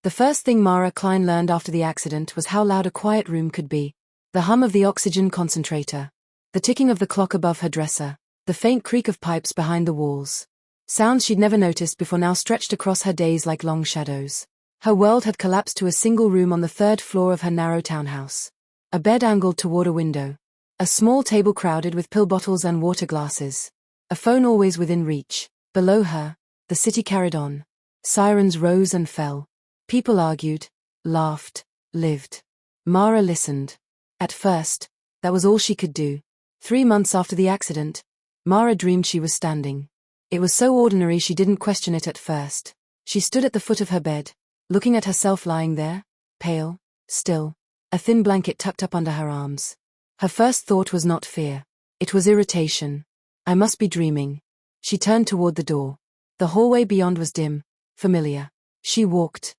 The first thing Mara Klein learned after the accident was how loud a quiet room could be. The hum of the oxygen concentrator. The ticking of the clock above her dresser. The faint creak of pipes behind the walls. Sounds she'd never noticed before now stretched across her days like long shadows. Her world had collapsed to a single room on the third floor of her narrow townhouse. A bed angled toward a window. A small table crowded with pill bottles and water glasses. A phone always within reach. Below her, the city carried on. Sirens rose and fell. People argued, laughed, lived. Mara listened. At first, that was all she could do. 3 months after the accident, Mara dreamed she was standing. It was so ordinary she didn't question it at first. She stood at the foot of her bed, looking at herself lying there, pale, still, a thin blanket tucked up under her arms. Her first thought was not fear. It was irritation. I must be dreaming. She turned toward the door. The hallway beyond was dim, familiar. She walked,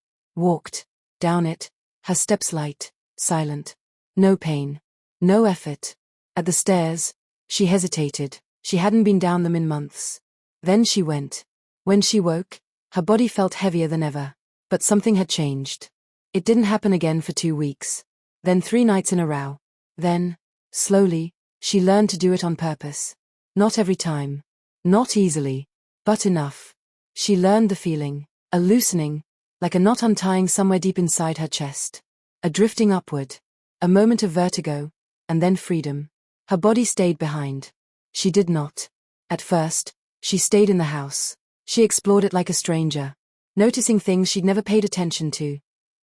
down it, her steps light, silent. No pain. No effort. At the stairs, she hesitated. She hadn't been down them in months. Then she went. When she woke, her body felt heavier than ever. But something had changed. It didn't happen again for 2 weeks. Then 3 nights in a row. Then, slowly, she learned to do it on purpose. Not every time. Not easily. But enough. She learned the feeling. A loosening, like a knot untying somewhere deep inside her chest. A drifting upward. A moment of vertigo. And then freedom. Her body stayed behind. She did not. At first, she stayed in the house. She explored it like a stranger, noticing things she'd never paid attention to.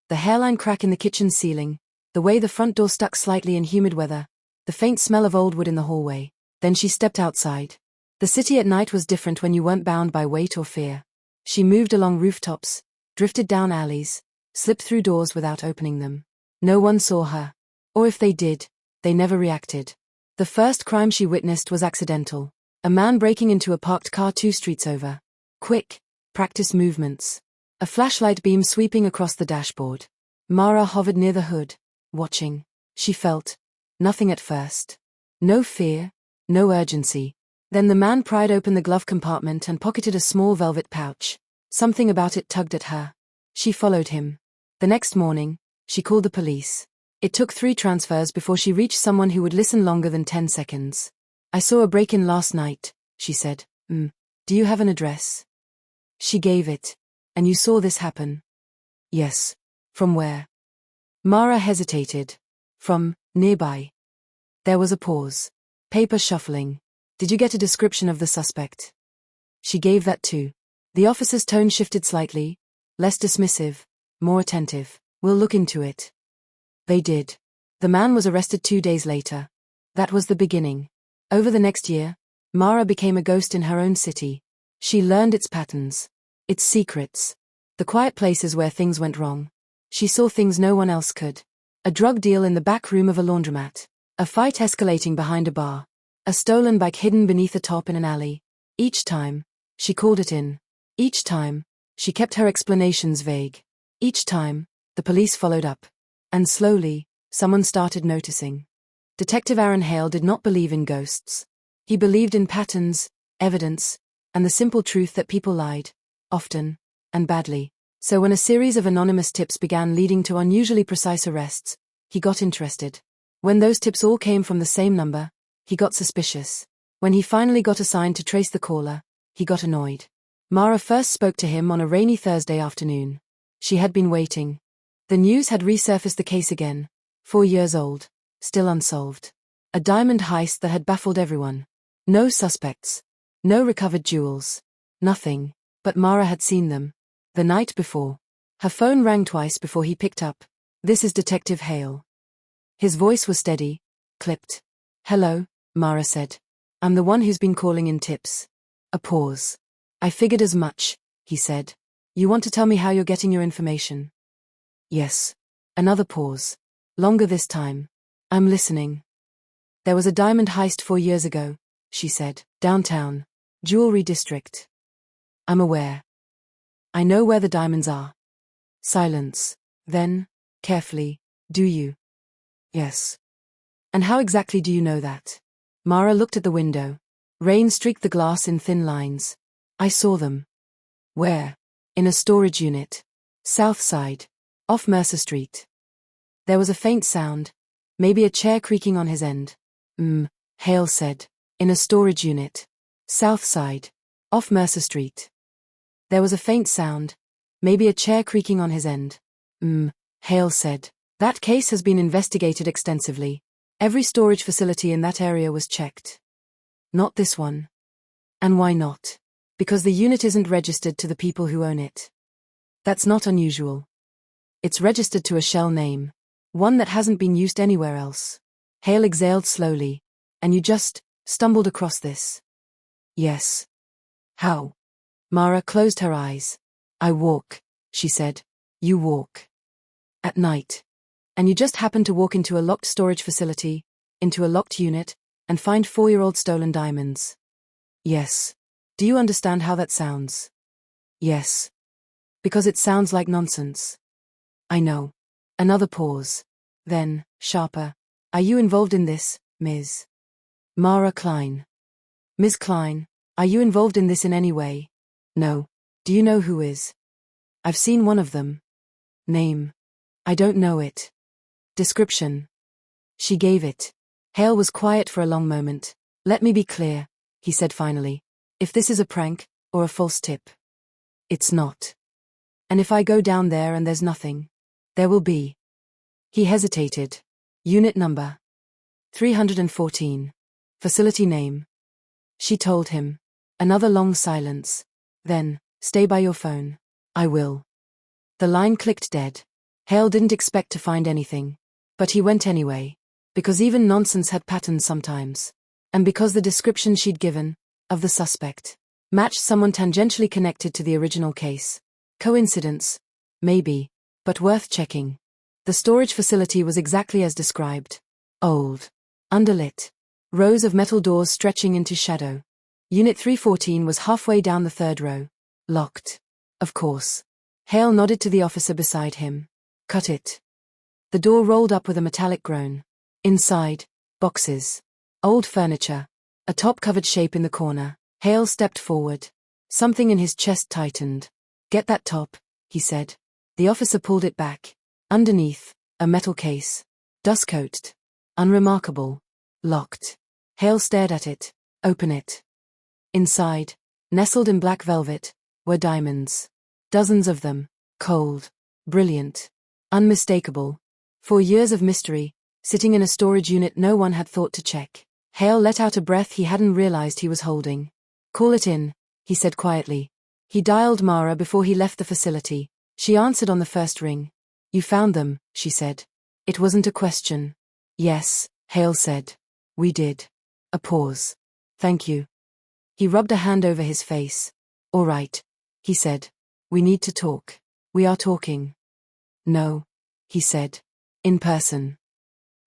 The hairline crack in the kitchen ceiling, the way the front door stuck slightly in humid weather, the faint smell of old wood in the hallway. Then she stepped outside. The city at night was different when you weren't bound by weight or fear. She moved along rooftops, drifted down alleys, slipped through doors without opening them. No one saw her. Or if they did, they never reacted. The first crime she witnessed was accidental. A man breaking into a parked car 2 streets over. Quick, practiced movements. A flashlight beam sweeping across the dashboard. Mara hovered near the hood, watching. She felt nothing at first. No fear, no urgency. Then the man pried open the glove compartment and pocketed a small velvet pouch. Something about it tugged at her. She followed him. The next morning, she called the police. It took 3 transfers before she reached someone who would listen longer than 10 seconds. I saw a break-in last night, she said. Do you have an address? She gave it. And you saw this happen? Yes. From where? Mara hesitated. From nearby. There was a pause. Paper shuffling. Did you get a description of the suspect? She gave that too. The officer's tone shifted slightly, less dismissive, more attentive. We'll look into it. They did. The man was arrested 2 days later. That was the beginning. Over the next year, Mara became a ghost in her own city. She learned its patterns, its secrets, the quiet places where things went wrong. She saw things no one else could. A drug deal in the back room of a laundromat. A fight escalating behind a bar. A stolen bike hidden beneath a top in an alley. Each time, she called it in. Each time, she kept her explanations vague. Each time, the police followed up. And slowly, someone started noticing. Detective Aaron Hale did not believe in ghosts. He believed in patterns, evidence, and the simple truth that people lied. Often, and badly. So when a series of anonymous tips began leading to unusually precise arrests, he got interested. When those tips all came from the same number, he got suspicious. When he finally got assigned to trace the caller, he got annoyed. Mara first spoke to him on a rainy Thursday afternoon. She had been waiting. The news had resurfaced the case again. 4 years old. Still unsolved. A diamond heist that had baffled everyone. No suspects. No recovered jewels. Nothing. But Mara had seen them. The night before. Her phone rang twice before he picked up. This is Detective Hale. His voice was steady, clipped. Hello, Mara said. I'm the one who's been calling in tips. A pause. I figured as much, he said. You want to tell me how you're getting your information? Yes. Another pause. Longer this time. I'm listening. There was a diamond heist 4 years ago, she said. Downtown. Jewelry district. I'm aware. I know where the diamonds are. Silence. Then, carefully, do you? Yes. And how exactly do you know that? Mara looked at the window. Rain streaked the glass in thin lines. I saw them. Where? In a storage unit. South side. Off Mercer Street. There was a faint sound, maybe a chair creaking on his end. Hale said. In a storage unit. South side. Off Mercer Street. There was a faint sound, maybe a chair creaking on his end. Hale said. That case has been investigated extensively. Every storage facility in that area was checked. Not this one. And why not? Because the unit isn't registered to the people who own it. That's not unusual. It's registered to a shell name. One that hasn't been used anywhere else. Hale exhaled slowly. And you just stumbled across this? Yes. How? Mara closed her eyes. I walk, she said. You walk. At night. And you just happened to walk into a locked storage facility, into a locked unit, and find 4-year-old stolen diamonds. Yes. Do you understand how that sounds? Yes. Because it sounds like nonsense. I know. Another pause. Then, sharper. Are you involved in this, Ms. Mara Klein? Ms. Klein, are you involved in this in any way? No. Do you know who is? I've seen one of them. Name. I don't know it. Description. She gave it. Hale was quiet for a long moment. Let me be clear, he said finally. If this is a prank, or a false tip. It's not. And if I go down there and there's nothing, there will be. He hesitated. Unit number. 314. Facility name. She told him. Another long silence. Then, stay by your phone. I will. The line clicked dead. Hale didn't expect to find anything. But he went anyway. Because even nonsense had patterns sometimes. And because the description she'd given, of the suspect, matched someone tangentially connected to the original case. Coincidence? Maybe. But worth checking. The storage facility was exactly as described. Old. Underlit. Rows of metal doors stretching into shadow. Unit 314 was halfway down the third row. Locked. Of course. Hale nodded to the officer beside him. Cut it. The door rolled up with a metallic groan. Inside, boxes. Old furniture. A top-covered shape in the corner. Hale stepped forward. Something in his chest tightened. Get that top, he said. The officer pulled it back. Underneath, a metal case. Dust-coated. Unremarkable. Locked. Hale stared at it. Open it. Inside, nestled in black velvet, were diamonds. Dozens of them. Cold. Brilliant. Unmistakable. 4 years of mystery, sitting in a storage unit no one had thought to check. Hale let out a breath he hadn't realized he was holding. Call it in, he said quietly. He dialed Mara before he left the facility. She answered on the first ring. You found them, she said. It wasn't a question. Yes, Hale said. We did. A pause. Thank you. He rubbed a hand over his face. All right, he said. We need to talk. We are talking. No, he said. In person.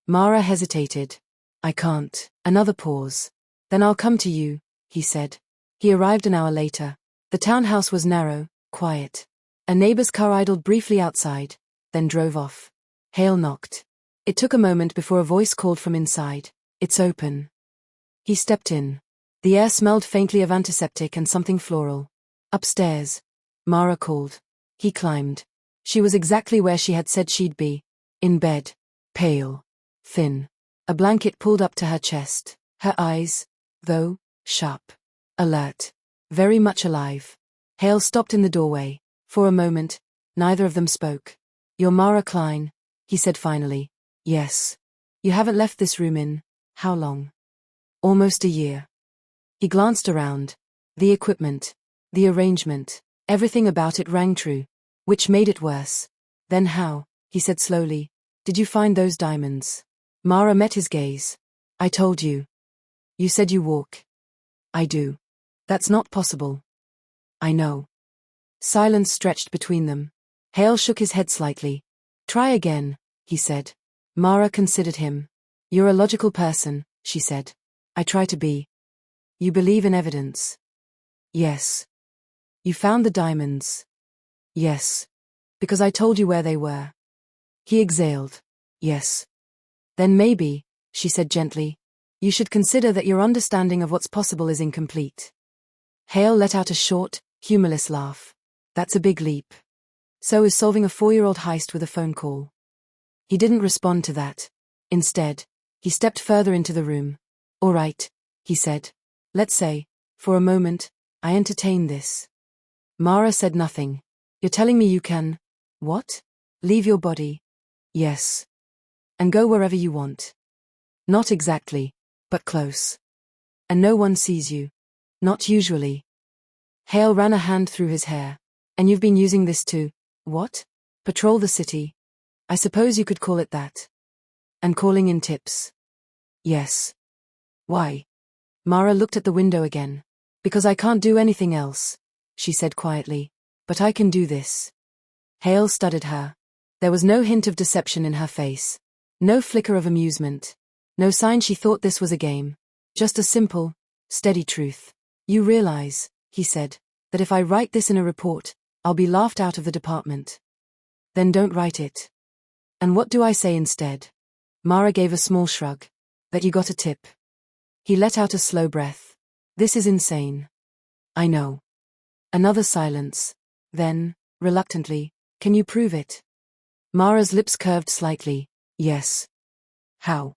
Mara hesitated. I can't. Another pause. Then I'll come to you, he said. He arrived an hour later. The townhouse was narrow, quiet. A neighbor's car idled briefly outside, then drove off. Hale knocked. It took a moment before a voice called from inside. It's open. He stepped in. The air smelled faintly of antiseptic and something floral. Upstairs. Mara called. He climbed. She was exactly where she had said she'd be. In bed. Pale. Thin. A blanket pulled up to her chest. Her eyes, though, sharp. Alert. Very much alive. Hale stopped in the doorway. For a moment, neither of them spoke. You're Mara Klein, he said finally. Yes. You haven't left this room in, how long? Almost a year. He glanced around. The equipment. The arrangement. Everything about it rang true. Which made it worse. Then how, he said slowly, did you find those diamonds? Mara met his gaze. I told you. You said you walk. I do. That's not possible. I know. Silence stretched between them. Hale shook his head slightly. Try again, he said. Mara considered him. You're a logical person, she said. I try to be. You believe in evidence. Yes. You found the diamonds. Yes. Because I told you where they were. He exhaled. Yes. Then maybe, she said gently, you should consider that your understanding of what's possible is incomplete. Hale let out a short, humorless laugh. That's a big leap. So is solving a 4-year-old heist with a phone call. He didn't respond to that. Instead, he stepped further into the room. All right, he said. Let's say, for a moment, I entertain this. Mara said nothing. You're telling me you can… What? Leave your body? Yes. And go wherever you want. Not exactly, but close. And no one sees you. Not usually. Hale ran a hand through his hair. And you've been using this to… What? Patrol the city. I suppose you could call it that. And calling in tips. Yes. Why? Mara looked at the window again. Because I can't do anything else, she said quietly. But I can do this. Hale studied her. There was no hint of deception in her face. No flicker of amusement. No sign she thought this was a game. Just a simple, steady truth. You realize, he said, that if I write this in a report, I'll be laughed out of the department. Then don't write it. And what do I say instead? Mara gave a small shrug. That you got a tip. He let out a slow breath. This is insane. I know. Another silence. Then, reluctantly, can you prove it? Mara's lips curved slightly. Yes. How?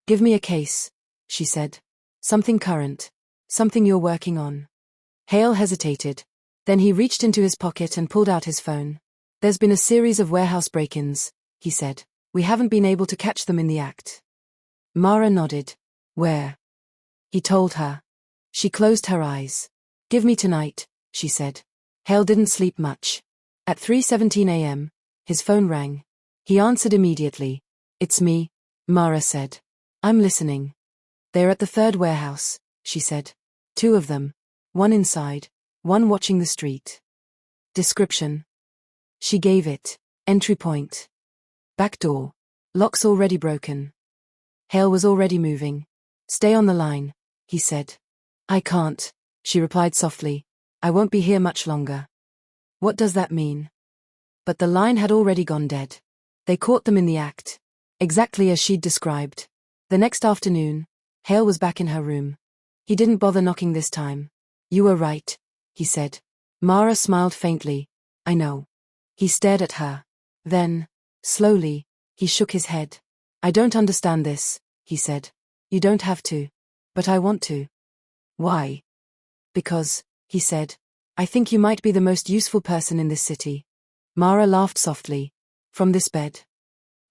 Give me a case, she said. Something current. Something you're working on. Hale hesitated. Then he reached into his pocket and pulled out his phone. There's been a series of warehouse break-ins, he said. We haven't been able to catch them in the act. Mara nodded. Where? He told her. She closed her eyes. Give me tonight, she said. Hale didn't sleep much. At 3:17 a.m., his phone rang. He answered immediately. It's me, Mara said. I'm listening. They're at the third warehouse, she said. 2 of them. One inside, one watching the street. Description. She gave it. Entry point. Back door. Lock's already broken. Hale was already moving. Stay on the line, he said. I can't, she replied softly. I won't be here much longer. What does that mean? But the line had already gone dead. They caught them in the act. Exactly as she'd described. The next afternoon, Hale was back in her room. He didn't bother knocking this time. You were right, he said. Mara smiled faintly. I know. He stared at her. Then, slowly, he shook his head. I don't understand this, he said. You don't have to. But I want to. Why? Because, he said, I think you might be the most useful person in this city. Mara laughed softly. From this bed.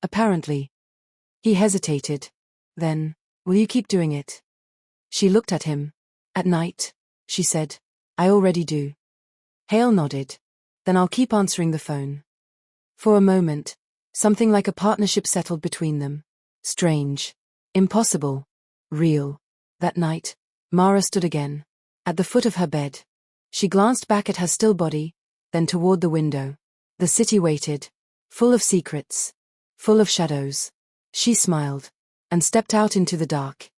Apparently. He hesitated. Then, will you keep doing it? She looked at him. At night, she said. I already do. Hale nodded. Then I'll keep answering the phone. For a moment, something like a partnership settled between them. Strange. Impossible. Real. That night, Mara stood again. At the foot of her bed. She glanced back at her still body, then toward the window. The city waited. Full of secrets. Full of shadows. She smiled. And stepped out into the dark.